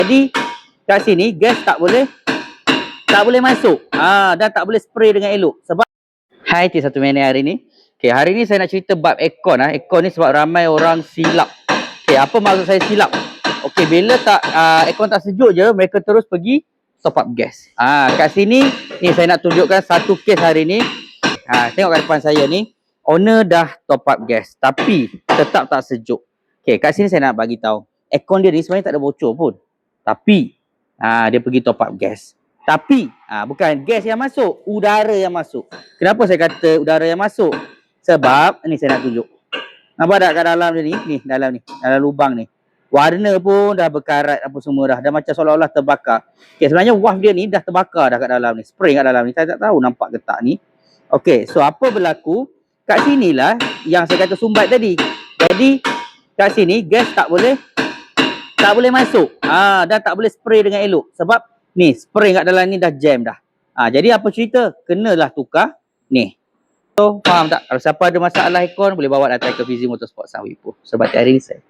Jadi kat sini gas tak boleh masuk. Dan tak boleh spray dengan elok. Sebab hai T1 Minute hari ni. Okey, hari ni saya nak cerita bab aircon. Aircon ni sebab ramai orang silap. Okey, apa maksud saya silap? Okey, bila tak aircon tak sejuk je, mereka terus pergi top up gas. Kat sini ni saya nak tunjukkan satu kes hari ni. Tengok kat depan saya ni, owner dah top up gas tapi tetap tak sejuk. Okey, kat sini saya nak bagi tahu. Aircon dia ni sebenarnya tak ada bocor pun. Tapi dia pergi top up gas. Tapi bukan gas yang masuk, udara yang masuk. Kenapa saya kata udara yang masuk? Sebab ni saya nak tunjuk. Nampak tak kat dalam dia ni, dalam lubang ni. Warna pun dah berkarat apa semua dah. Dah macam seolah-olah terbakar. Okey, sebenarnya waf dia ni dah terbakar dah kat dalam ni. Spray kat dalam ni. Saya tak tahu nampak ke tak ni. Okey, so apa berlaku? Kat sinilah yang saya kata sumbat tadi. Jadi kat sini gas tak boleh masuk. Dan tak boleh spray dengan elok. Sebab ni spray kat dalam ni dah jam dah. Jadi apa cerita? Kenalah tukar ni. So, faham tak? Kalau siapa ada masalah aircon, boleh bawa datang ke Fizi Motorsport Sang Wipo. Sebab hari ni saya